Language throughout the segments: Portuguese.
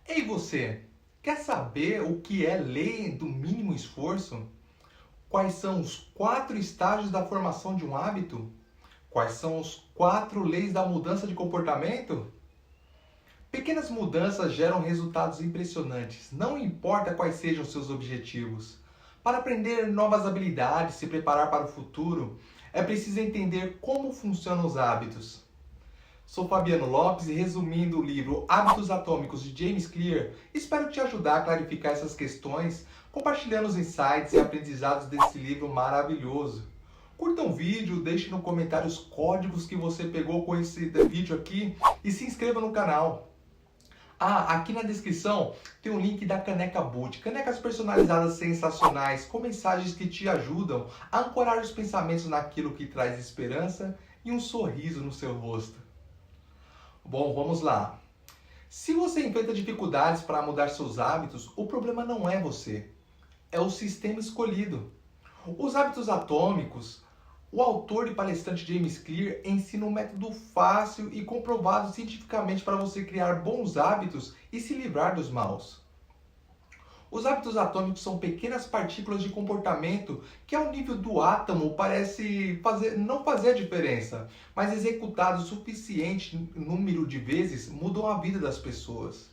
Ei você, quer saber o que é lei do mínimo esforço? Quais são os 4 estágios da formação de um hábito? Quais são os 4 leis da mudança de comportamento? Pequenas mudanças geram resultados impressionantes, não importa quais sejam seus objetivos. Para aprender novas habilidades e se preparar para o futuro, é preciso entender como funcionam os hábitos. Sou Fabiano Lopes e resumindo o livro Hábitos Atômicos de James Clear, espero te ajudar a clarificar essas questões, compartilhando os insights e aprendizados desse livro maravilhoso. Curta o vídeo, deixe no comentário os códigos que você pegou com esse vídeo aqui e se inscreva no canal. Aqui na descrição tem um link da Caneca Boot. Canecas personalizadas sensacionais, com mensagens que te ajudam a ancorar os pensamentos naquilo que traz esperança e um sorriso no seu rosto. Bom, vamos lá. Se você enfrenta dificuldades para mudar seus hábitos, o problema não é você, é o sistema escolhido. Os hábitos atômicos, o autor e palestrante James Clear ensina um método fácil e comprovado cientificamente para você criar bons hábitos e se livrar dos maus. Os hábitos atômicos são pequenas partículas de comportamento que ao nível do átomo parece não fazer a diferença, mas executados o suficiente número de vezes mudam a vida das pessoas.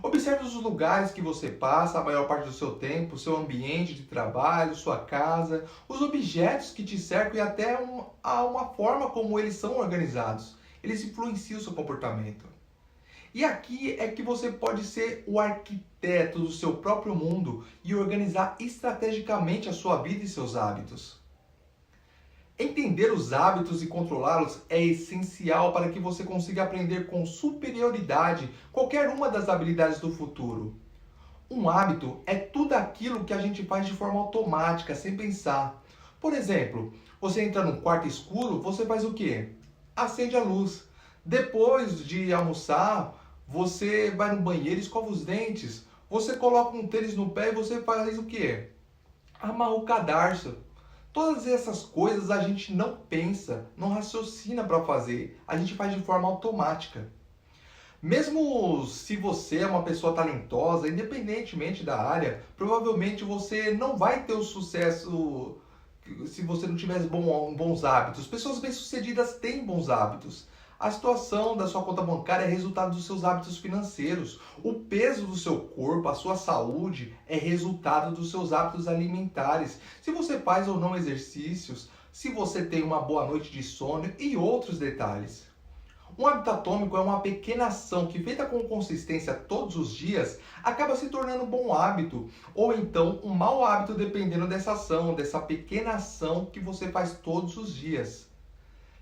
Observe os lugares que você passa a maior parte do seu tempo, seu ambiente de trabalho, sua casa, os objetos que te cercam e até uma forma como eles são organizados. Eles influenciam o seu comportamento. E aqui é que você pode ser o arquiteto do seu próprio mundo e organizar estrategicamente a sua vida e seus hábitos. Entender os hábitos e controlá-los é essencial para que você consiga aprender com superioridade qualquer uma das habilidades do futuro. Um hábito é tudo aquilo que a gente faz de forma automática, sem pensar. Por exemplo, você entra num quarto escuro, você faz o quê? Acende a luz. Depois de almoçar, você vai no banheiro e escova os dentes. Você coloca um tênis no pé e você faz o quê? Amarra o cadarço. Todas essas coisas a gente não pensa, não raciocina para fazer. A gente faz de forma automática. Mesmo se você é uma pessoa talentosa, independentemente da área, provavelmente você não vai ter o sucesso se você não tiver bons hábitos. Pessoas bem-sucedidas têm bons hábitos. A situação da sua conta bancária é resultado dos seus hábitos financeiros. O peso do seu corpo, a sua saúde, é resultado dos seus hábitos alimentares. Se você faz ou não exercícios, se você tem uma boa noite de sono e outros detalhes. Um hábito atômico é uma pequena ação que, feita com consistência todos os dias, acaba se tornando um bom hábito, ou então um mau hábito dependendo dessa ação, dessa pequena ação que você faz todos os dias.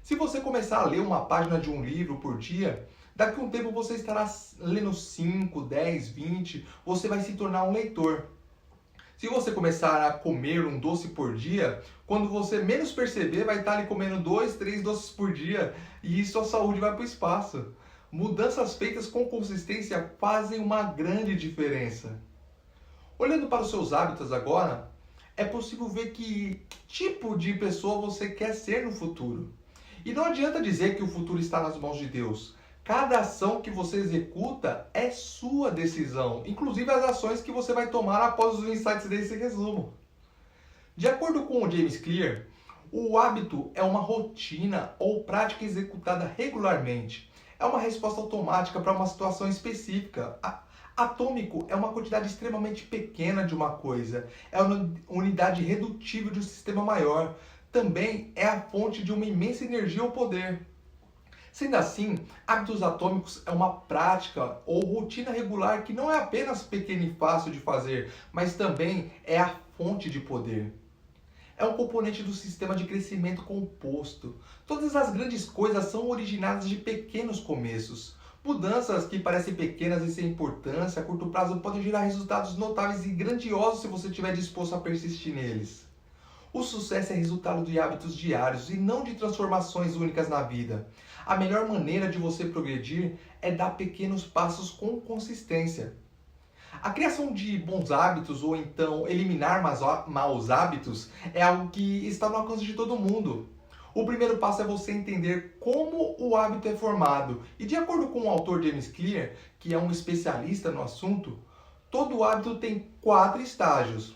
Se você começar a ler uma página de um livro por dia, daqui a um tempo você estará lendo 5, 10, 20, você vai se tornar um leitor. Se você começar a comer um doce por dia, quando você menos perceber, vai estar ali comendo 2, 3 doces por dia e sua saúde vai para o espaço. Mudanças feitas com consistência fazem uma grande diferença. Olhando para os seus hábitos agora, é possível ver que tipo de pessoa você quer ser no futuro. E não adianta dizer que o futuro está nas mãos de Deus. Cada ação que você executa é sua decisão, inclusive as ações que você vai tomar após os insights desse resumo. De acordo com o James Clear, o hábito é uma rotina ou prática executada regularmente. É uma resposta automática para uma situação específica. Atômico é uma quantidade extremamente pequena de uma coisa. É uma unidade redutível de um sistema maior. Também é a fonte de uma imensa energia ou poder. Sendo assim, hábitos atômicos é uma prática ou rotina regular que não é apenas pequena e fácil de fazer, mas também é a fonte de poder. É um componente do sistema de crescimento composto. Todas as grandes coisas são originadas de pequenos começos. Mudanças que parecem pequenas e sem importância a curto prazo podem gerar resultados notáveis e grandiosos se você estiver disposto a persistir neles. O sucesso é resultado de hábitos diários e não de transformações únicas na vida. A melhor maneira de você progredir é dar pequenos passos com consistência. A criação de bons hábitos ou então eliminar maus hábitos é algo que está no alcance de todo mundo. O primeiro passo é você entender como o hábito é formado. E de acordo com o autor James Clear, que é um especialista no assunto, todo hábito tem 4 estágios.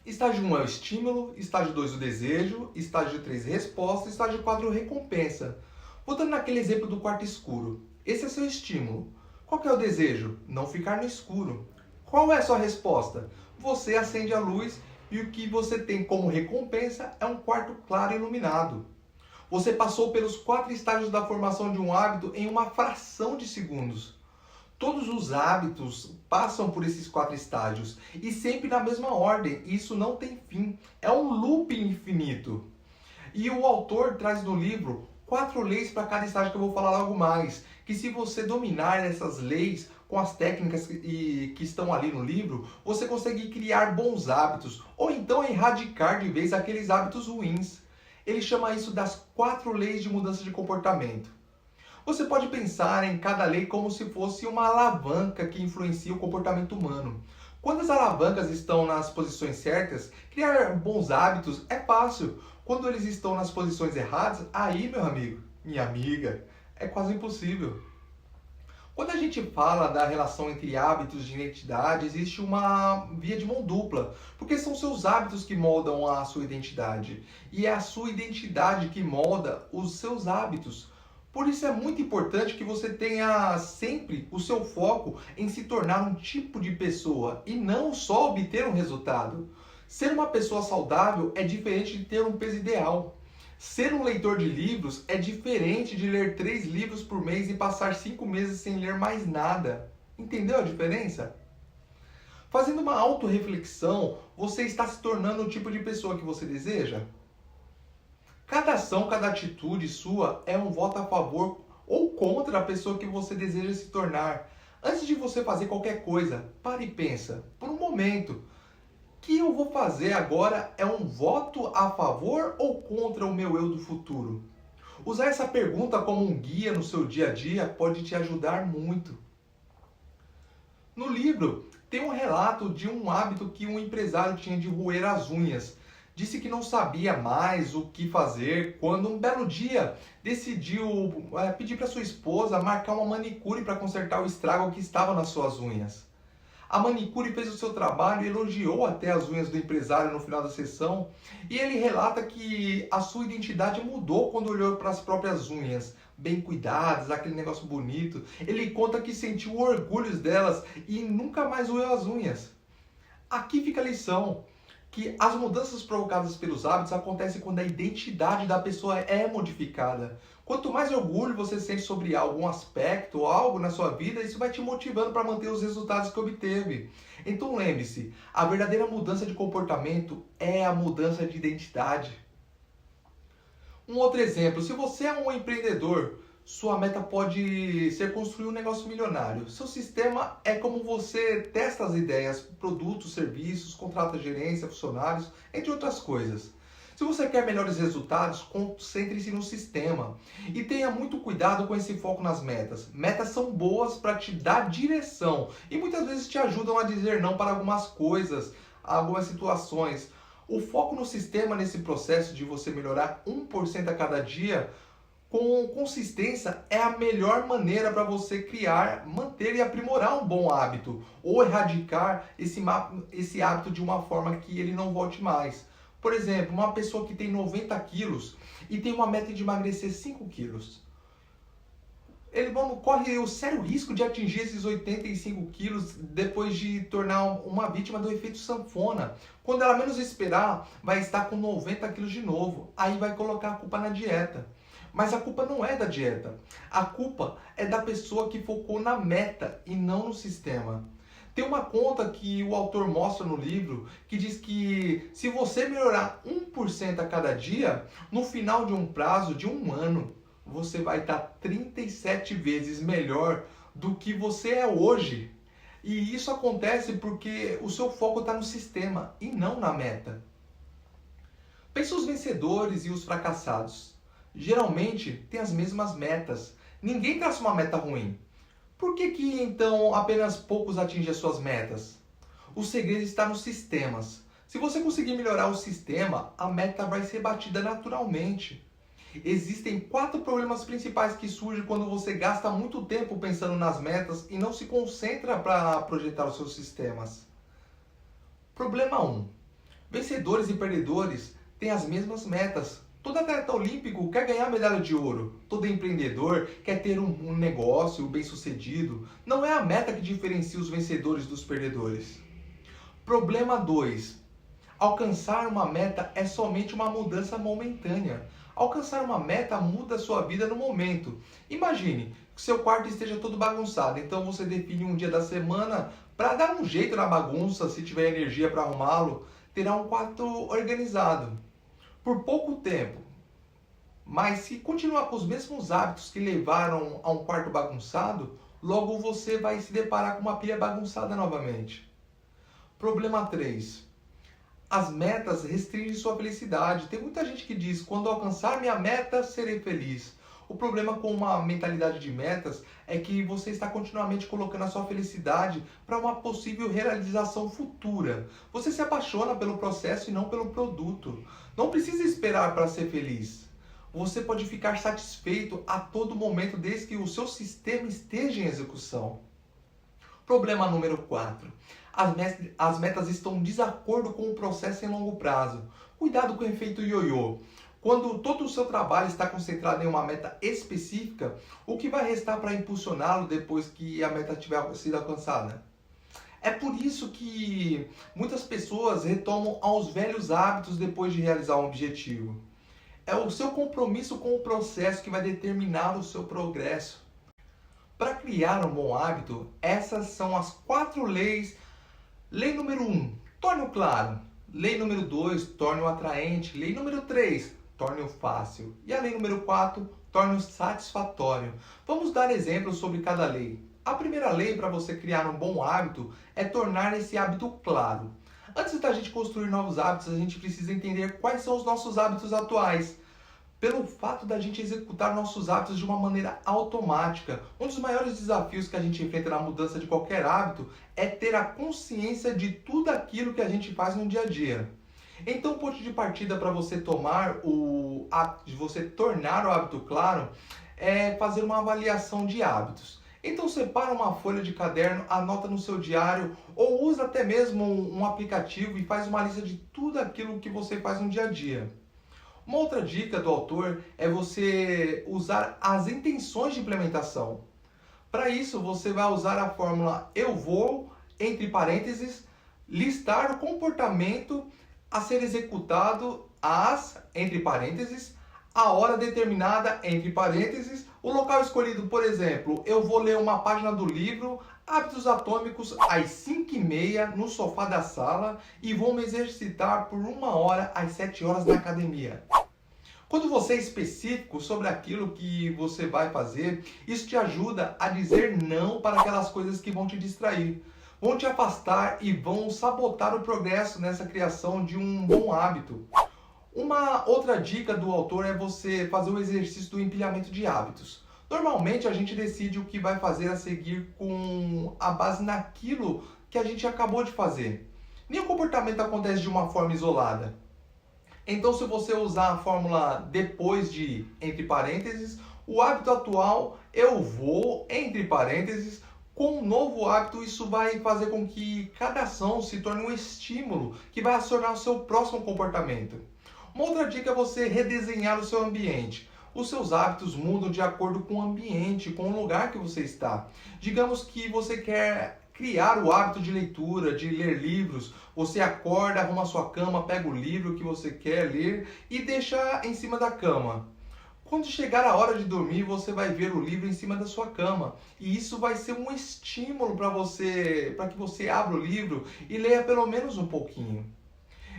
Estágio 1 é o estímulo, estágio 2 o desejo, estágio 3 resposta, estágio 4 recompensa. Voltando naquele exemplo do quarto escuro. Esse é seu estímulo. Qual que é o desejo? Não ficar no escuro. Qual é a sua resposta? Você acende a luz e o que você tem como recompensa é um quarto claro e iluminado. Você passou pelos 4 estágios da formação de um hábito em uma fração de segundos. Todos os hábitos passam por esses 4 estágios e sempre na mesma ordem. Isso não tem fim. É um loop infinito. E o autor traz no livro 4 leis para cada estágio que eu vou falar logo mais. Que se você dominar essas leis com as técnicas que estão ali no livro, você consegue criar bons hábitos ou então erradicar de vez aqueles hábitos ruins. Ele chama isso das 4 leis de mudança de comportamento. Você pode pensar em cada lei como se fosse uma alavanca que influencia o comportamento humano. Quando as alavancas estão nas posições certas, criar bons hábitos é fácil. Quando eles estão nas posições erradas, aí, meu amigo, minha amiga, é quase impossível. Quando a gente fala da relação entre hábitos e identidade, existe uma via de mão dupla, porque são seus hábitos que moldam a sua identidade, e é a sua identidade que molda os seus hábitos. Por isso é muito importante que você tenha sempre o seu foco em se tornar um tipo de pessoa e não só obter um resultado. Ser uma pessoa saudável é diferente de ter um peso ideal. Ser um leitor de livros é diferente de ler 3 livros por mês e passar 5 meses sem ler mais nada. Entendeu a diferença? Fazendo uma autorreflexão, você está se tornando o tipo de pessoa que você deseja? Cada ação, cada atitude sua é um voto a favor ou contra a pessoa que você deseja se tornar. Antes de você fazer qualquer coisa, pare e pensa, por um momento, o que eu vou fazer agora é um voto a favor ou contra o meu eu do futuro? Usar essa pergunta como um guia no seu dia a dia pode te ajudar muito. No livro, tem um relato de um hábito que um empresário tinha de roer as unhas. Disse que não sabia mais o que fazer quando um belo dia decidiu pedir para sua esposa marcar uma manicure para consertar o estrago que estava nas suas unhas. A manicure fez o seu trabalho e elogiou até as unhas do empresário no final da sessão. E ele relata que a sua identidade mudou quando olhou para as próprias unhas, bem cuidadas, aquele negócio bonito. Ele conta que sentiu orgulho delas e nunca mais roeu as unhas. Aqui fica a lição, que as mudanças provocadas pelos hábitos acontecem quando a identidade da pessoa é modificada. Quanto mais orgulho você sente sobre algum aspecto ou algo na sua vida, isso vai te motivando para manter os resultados que obteve. Então lembre-se, a verdadeira mudança de comportamento é a mudança de identidade. Um outro exemplo, se você é um empreendedor, sua meta pode ser construir um negócio milionário. Seu sistema é como você testa as ideias, produtos, serviços, contrata gerência, funcionários, entre outras coisas. Se você quer melhores resultados, concentre-se no sistema e tenha muito cuidado com esse foco nas metas. Metas são boas para te dar direção e muitas vezes te ajudam a dizer não para algumas coisas, algumas situações. O foco no sistema nesse processo de você melhorar 1% a cada dia, com consistência, é a melhor maneira para você criar, manter e aprimorar um bom hábito ou erradicar esse hábito de uma forma que ele não volte mais. Por exemplo, uma pessoa que tem 90 quilos e tem uma meta de emagrecer 5 quilos. Ele corre o sério risco de atingir esses 85 quilos depois de tornar uma vítima do efeito sanfona. Quando ela menos esperar, vai estar com 90 quilos de novo. Aí vai colocar a culpa na dieta. Mas a culpa não é da dieta. A culpa é da pessoa que focou na meta e não no sistema. Tem uma conta que o autor mostra no livro que diz que se você melhorar 1% a cada dia, no final de um prazo de 1 ano, você vai estar 37 vezes melhor do que você é hoje. E isso acontece porque o seu foco está no sistema e não na meta. Pense os vencedores e os fracassados. Geralmente têm as mesmas metas. Ninguém traça uma meta ruim. Por que então apenas poucos atingem as suas metas? O segredo está nos sistemas. Se você conseguir melhorar o sistema, a meta vai ser batida naturalmente. Existem 4 problemas principais que surgem quando você gasta muito tempo pensando nas metas e não se concentra para projetar os seus sistemas. Problema 1. Vencedores e perdedores têm as mesmas metas. Todo atleta olímpico quer ganhar medalha de ouro. Todo empreendedor quer ter um negócio bem-sucedido. Não é a meta que diferencia os vencedores dos perdedores. Problema 2. Alcançar uma meta é somente uma mudança momentânea. Alcançar uma meta muda a sua vida no momento. Imagine que seu quarto esteja todo bagunçado, então você define um dia da semana para dar um jeito na bagunça, se tiver energia para arrumá-lo, terá um quarto organizado. Por pouco tempo. Mas se continuar com os mesmos hábitos que levaram a um quarto bagunçado, logo você vai se deparar com uma pilha bagunçada novamente. Problema 3. As metas restringem sua felicidade. Tem muita gente que diz, quando alcançar minha meta, serei feliz. O problema com uma mentalidade de metas é que você está continuamente colocando a sua felicidade para uma possível realização futura. Você se apaixona pelo processo e não pelo produto. Não precisa esperar para ser feliz. Você pode ficar satisfeito a todo momento desde que o seu sistema esteja em execução. Problema número 4. As metas estão em desacordo com o processo em longo prazo. Cuidado com o efeito ioiô. Quando todo o seu trabalho está concentrado em uma meta específica, o que vai restar para impulsioná-lo depois que a meta tiver sido alcançada? É por isso que muitas pessoas retomam aos velhos hábitos depois de realizar um objetivo. É o seu compromisso com o processo que vai determinar o seu progresso. Para criar um bom hábito, essas são as 4 leis. Lei número 1, torne-o claro. Lei número 2, torne-o atraente. Lei número 3, torne-o fácil. E a lei número 4, torne-o satisfatório. Vamos dar exemplos sobre cada lei. A primeira lei para você criar um bom hábito é tornar esse hábito claro. Antes da gente construir novos hábitos, a gente precisa entender quais são os nossos hábitos atuais. Pelo fato da gente executar nossos hábitos de uma maneira automática. Um dos maiores desafios que a gente enfrenta na mudança de qualquer hábito é ter a consciência de tudo aquilo que a gente faz no dia a dia. Então, o ponto de partida para você tornar o hábito claro é fazer uma avaliação de hábitos. Então, separa uma folha de caderno, anota no seu diário ou usa até mesmo um aplicativo e faz uma lista de tudo aquilo que você faz no dia a dia. Uma outra dica do autor é você usar as intenções de implementação. Para isso, você vai usar a fórmula eu vou, entre parênteses, listar o comportamento a ser executado entre parênteses, a hora determinada, entre parênteses, o local escolhido, por exemplo, eu vou ler uma página do livro Hábitos Atômicos às 5h30 no sofá da sala e vou me exercitar por 1 hora às 7 horas na academia. Quando você é específico sobre aquilo que você vai fazer, isso te ajuda a dizer não para aquelas coisas que vão te distrair, vão te afastar e vão sabotar o progresso nessa criação de um bom hábito. Uma outra dica do autor é você fazer o exercício do empilhamento de hábitos. Normalmente a gente decide o que vai fazer a seguir com a base naquilo que a gente acabou de fazer. Nenhum comportamento acontece de uma forma isolada. Então, se você usar a fórmula depois de, entre parênteses, o hábito atual, eu vou, entre parênteses, com um novo hábito, isso vai fazer com que cada ação se torne um estímulo que vai acionar o seu próximo comportamento. Uma outra dica é você redesenhar o seu ambiente. Os seus hábitos mudam de acordo com o ambiente, com o lugar que você está. Digamos que você quer criar o hábito de leitura, de ler livros. Você acorda, arruma a sua cama, pega o livro que você quer ler e deixa em cima da cama. Quando chegar a hora de dormir, você vai ver o livro em cima da sua cama. E isso vai ser um estímulo para que você abra o livro e leia pelo menos um pouquinho.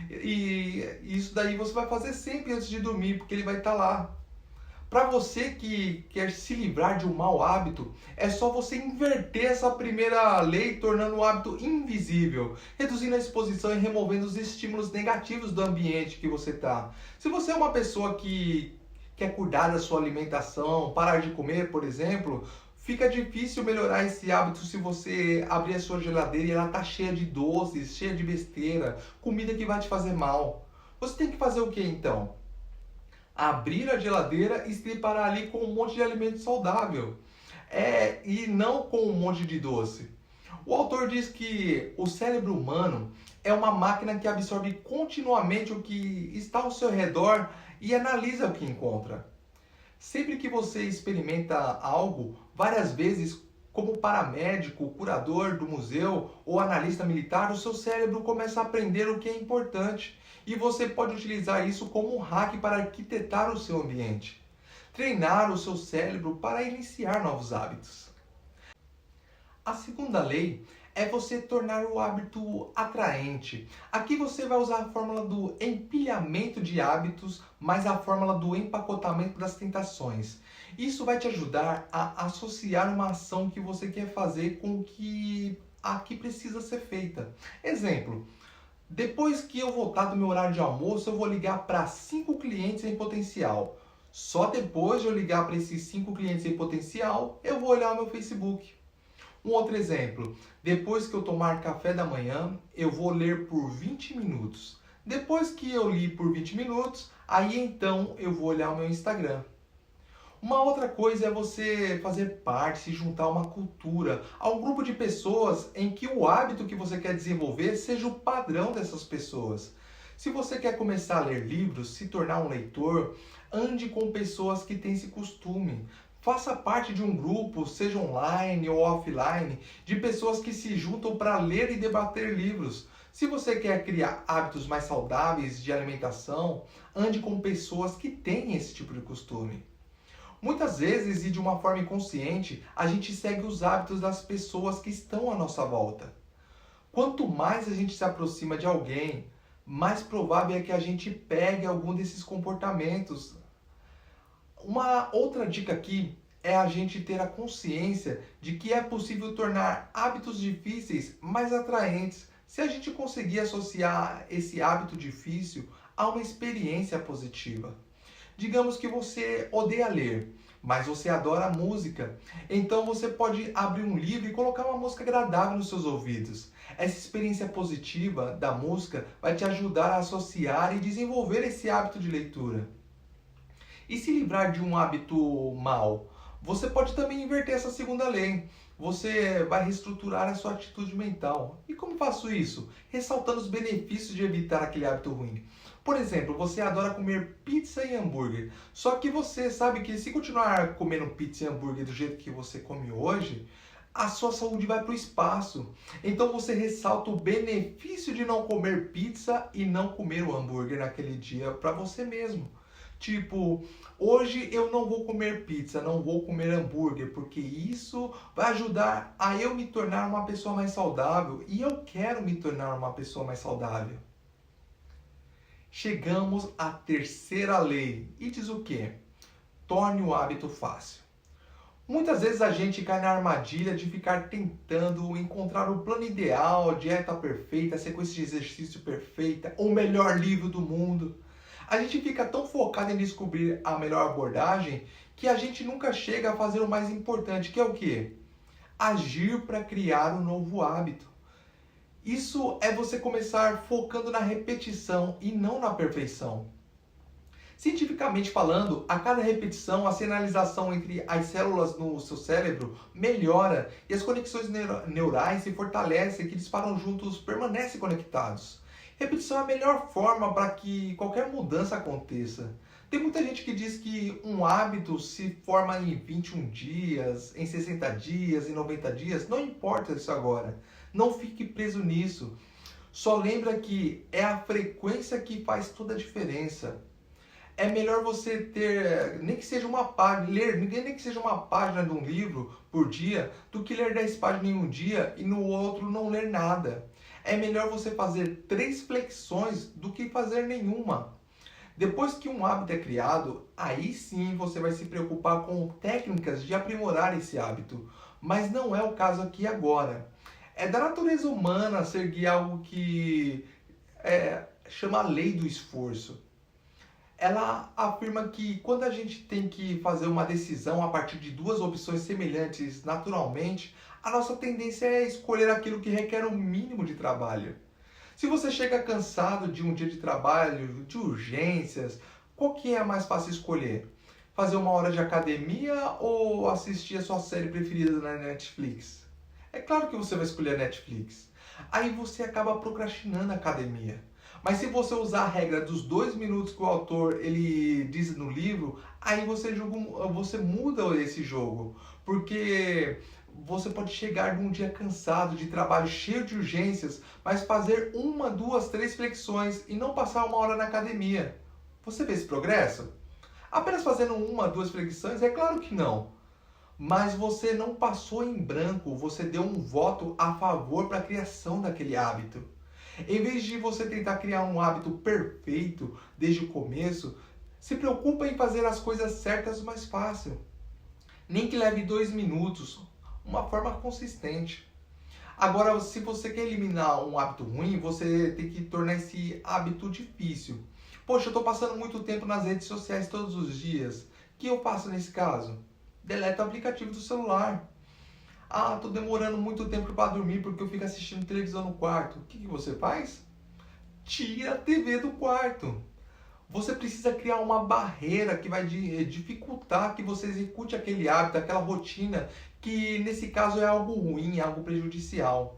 E isso daí você vai fazer sempre antes de dormir, porque ele vai estar lá. Para você que quer se livrar de um mau hábito, é só você inverter essa primeira lei, tornando o hábito invisível, reduzindo a exposição e removendo os estímulos negativos do ambiente que você está. Se você é uma pessoa que quer cuidar da sua alimentação, parar de comer, por exemplo, fica difícil melhorar esse hábito se você abrir a sua geladeira e ela está cheia de doces, cheia de besteira, comida que vai te fazer mal. Você tem que fazer o que então? abrir a geladeira e se deparar ali com um monte de alimento saudável. E não com um monte de doce. O autor diz que o cérebro humano é uma máquina que absorve continuamente o que está ao seu redor e analisa o que encontra. Sempre que você experimenta algo várias vezes, como paramédico, curador do museu ou analista militar, o seu cérebro começa a aprender o que é importante e você pode utilizar isso como um hack para arquitetar o seu ambiente. Treinar o seu cérebro para iniciar novos hábitos. A segunda lei é você tornar o hábito atraente. Aqui você vai usar a fórmula do empilhamento de hábitos mais a fórmula do empacotamento das tentações. Isso vai te ajudar a associar uma ação que você quer fazer com a que precisa ser feita. Exemplo, depois que eu voltar do meu horário de almoço, eu vou ligar para 5 clientes em potencial. Só depois de eu ligar para esses 5 clientes em potencial, eu vou olhar o meu Facebook. Um outro exemplo, depois que eu tomar café da manhã, eu vou ler por 20 minutos. Depois que eu li por 20 minutos, aí então eu vou olhar o meu Instagram. Uma outra coisa é você fazer parte, se juntar a uma cultura, a um grupo de pessoas em que o hábito que você quer desenvolver seja o padrão dessas pessoas. Se você quer começar a ler livros, se tornar um leitor, ande com pessoas que têm esse costume. Faça parte de um grupo, seja online ou offline, de pessoas que se juntam para ler e debater livros. Se você quer criar hábitos mais saudáveis de alimentação, ande com pessoas que têm esse tipo de costume. Muitas vezes, e de uma forma inconsciente, a gente segue os hábitos das pessoas que estão à nossa volta. Quanto mais a gente se aproxima de alguém, mais provável é que a gente pegue algum desses comportamentos. Uma outra dica aqui é a gente ter a consciência de que é possível tornar hábitos difíceis mais atraentes se a gente conseguir associar esse hábito difícil a uma experiência positiva. Digamos que você odeia ler, mas você adora música. Então você pode abrir um livro e colocar uma música agradável nos seus ouvidos. Essa experiência positiva da música vai te ajudar a associar e desenvolver esse hábito de leitura. E se livrar de um hábito mau? Você pode também inverter essa segunda lei. Você vai reestruturar a sua atitude mental. E como faço isso? Ressaltando os benefícios de evitar aquele hábito ruim. Por exemplo, você adora comer pizza e hambúrguer. Só que você sabe que se continuar comendo pizza e hambúrguer do jeito que você come hoje, a sua saúde vai para o espaço. Então você ressalta o benefício de não comer pizza e não comer o hambúrguer naquele dia para você mesmo. Tipo, hoje eu não vou comer pizza, não vou comer hambúrguer, porque isso vai ajudar a eu me tornar uma pessoa mais saudável e eu quero me tornar uma pessoa mais saudável. Chegamos à terceira lei e diz o quê? Torne o hábito fácil. Muitas vezes a gente cai na armadilha de ficar tentando encontrar o plano ideal, a dieta perfeita, a sequência de exercício perfeita, o melhor livro do mundo. A gente fica tão focado em descobrir a melhor abordagem que a gente nunca chega a fazer o mais importante, que é o quê? Agir para criar um novo hábito. Isso é você começar focando na repetição e não na perfeição. Cientificamente falando, a cada repetição, a sinalização entre as células no seu cérebro melhora e as conexões neurais se fortalecem, que disparam juntos permanecem conectados. Repetição é a melhor forma para que qualquer mudança aconteça. Tem muita gente que diz que um hábito se forma em 21 dias, em 60 dias, em 90 dias. Não importa isso agora. Não fique preso nisso. Só lembra que é a frequência que faz toda a diferença. É melhor você ter, nem que seja uma página, nem que seja uma página de um livro por dia, do que ler 10 páginas em um dia e no outro não ler nada. É melhor você fazer 3 flexões do que fazer nenhuma. Depois que um hábito é criado, aí sim você vai se preocupar com técnicas de aprimorar esse hábito. Mas não é o caso aqui agora. É da natureza humana seguir algo que chama a lei do esforço. Ela afirma que quando a gente tem que fazer uma decisão a partir de 2 opções semelhantes naturalmente, a nossa tendência é escolher aquilo que requer o mínimo de trabalho. Se você chega cansado de um dia de trabalho, de urgências, Qual que é a mais fácil escolher? Fazer uma hora de academia ou assistir a sua série preferida na Netflix? É claro que você vai escolher a Netflix. Aí você acaba procrastinando a academia. Mas se você usar a regra dos 2 minutos que o autor ele diz no livro, aí você muda esse jogo. Porque você pode chegar num dia cansado de trabalho, cheio de urgências, mas fazer uma, duas, três flexões e não passar uma hora na academia. Você vê esse progresso? Apenas fazendo uma, duas flexões? É claro que não. Mas você não passou em branco, você deu um voto a favor para a criação daquele hábito. Em vez de você tentar criar um hábito perfeito desde o começo, se preocupa em fazer as coisas certas mais fácil. Nem que leve 2 minutos, uma forma consistente. Agora, se você quer eliminar um hábito ruim, você tem que tornar esse hábito difícil. Poxa, eu estou passando muito tempo nas redes sociais todos os dias. O que eu faço nesse caso? Deleta o aplicativo do celular. Ah, estou demorando muito tempo para dormir porque eu fico assistindo televisão no quarto. O que você faz? Tira a TV do quarto. Você precisa criar uma barreira que vai dificultar que você execute aquele hábito, aquela rotina, que nesse caso é algo ruim, algo prejudicial.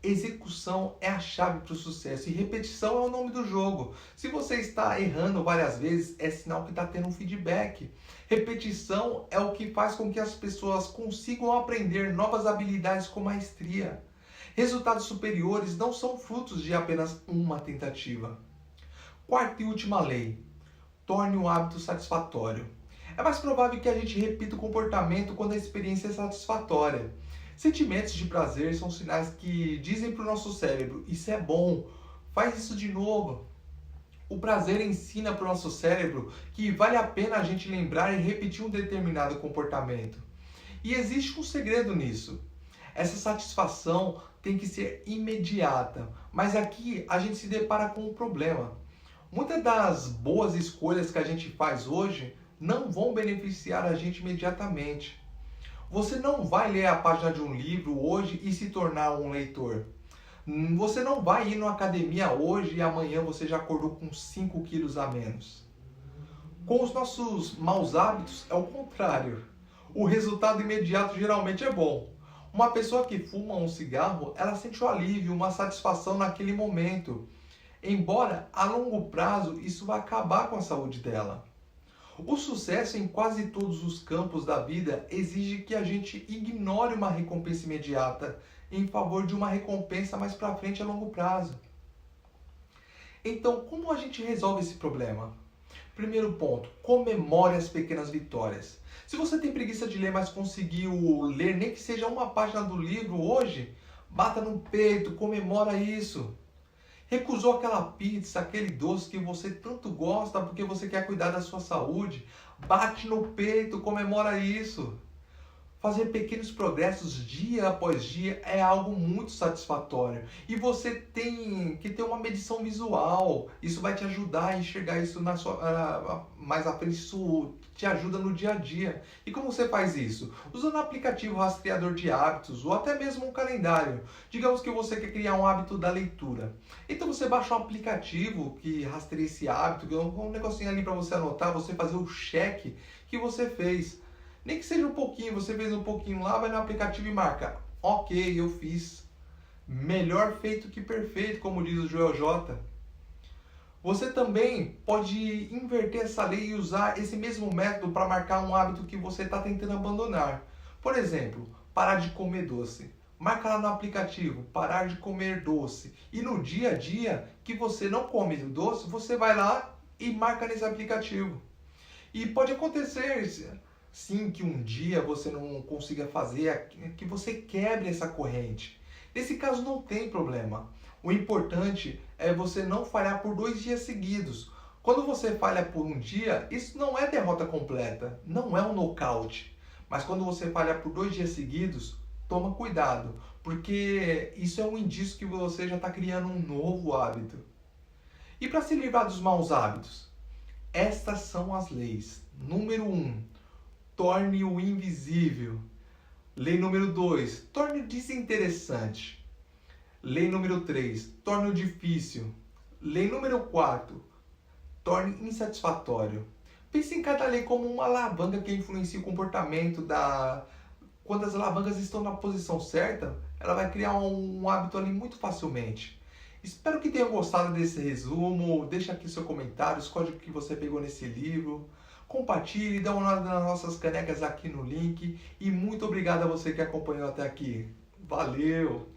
Execução é a chave para o sucesso e repetição é o nome do jogo. Se você está errando várias vezes, é sinal que está tendo um feedback. Repetição é o que faz com que as pessoas consigam aprender novas habilidades com maestria. Resultados superiores não são frutos de apenas uma tentativa. Quarta e última lei: torne o hábito satisfatório. É mais provável que a gente repita o comportamento quando a experiência é satisfatória. Sentimentos de prazer são sinais que dizem para o nosso cérebro: isso é bom, faz isso de novo. O prazer ensina para o nosso cérebro que vale a pena a gente lembrar e repetir um determinado comportamento. E existe um segredo nisso. Essa satisfação tem que ser imediata, mas aqui a gente se depara com um problema. Muitas das boas escolhas que a gente faz hoje não vão beneficiar a gente imediatamente. Você não vai ler a página de um livro hoje e se tornar um leitor. Você não vai ir na academia hoje e amanhã você já acordou com 5 quilos a menos. Com os nossos maus hábitos é o contrário. O resultado imediato geralmente é bom. Uma pessoa que fuma um cigarro, ela sente um alívio, uma satisfação naquele momento. Embora a longo prazo isso vai acabar com a saúde dela. O sucesso em quase todos os campos da vida exige que a gente ignore uma recompensa imediata em favor de uma recompensa mais para frente a longo prazo. Então, como a gente resolve esse problema? Primeiro ponto, comemore as pequenas vitórias. Se você tem preguiça de ler, mas conseguiu ler nem que seja uma página do livro hoje, bata no peito, comemora isso. Recusou aquela pizza, aquele doce que você tanto gosta porque você quer cuidar da sua saúde, bate no peito, comemora isso. Fazer pequenos progressos dia após dia é algo muito satisfatório. E você tem que ter uma medição visual. Isso vai te ajudar a enxergar isso mais à frente. Isso te ajuda no dia a dia. E como você faz isso? Usando um aplicativo rastreador de hábitos ou até mesmo um calendário. Digamos que você quer criar um hábito da leitura. Então você baixa um aplicativo que rastreia esse hábito, um negocinho ali para você anotar, você fazer o check que você fez. Nem que seja um pouquinho, você fez um pouquinho lá, vai no aplicativo e marca: ok, eu fiz. Melhor feito que perfeito, como diz o Joel J. Você também pode inverter essa lei e usar esse mesmo método para marcar um hábito que você está tentando abandonar. Por exemplo, parar de comer doce. Marca lá no aplicativo, parar de comer doce. E no dia a dia que você não come doce, você vai lá e marca nesse aplicativo. E pode acontecer sim que um dia você não consiga fazer, que você quebre essa corrente. Nesse caso não tem problema. O importante é você não falhar por 2 dias seguidos. Quando você falha por um dia, isso não é derrota completa, não é um nocaute. Mas quando você falha por 2 dias seguidos, toma cuidado, porque isso é um indício que você já está criando um novo hábito. E para se livrar dos maus hábitos? Estas são as leis. Número 1. Torne-o invisível. Lei número 2. Torne-o desinteressante. Lei número 3. Torne-o difícil. Lei número 4. torne insatisfatório. Pense em cada lei como uma alavanca que influencia o comportamento da... Quando as alavancas estão na posição certa, ela vai criar um hábito ali muito facilmente. Espero que tenham gostado desse resumo. Deixa aqui seu comentário, escolhe o que você pegou nesse livro. Compartilhe, dá uma olhada nas nossas canecas aqui no link. E muito obrigado a você que acompanhou até aqui. Valeu!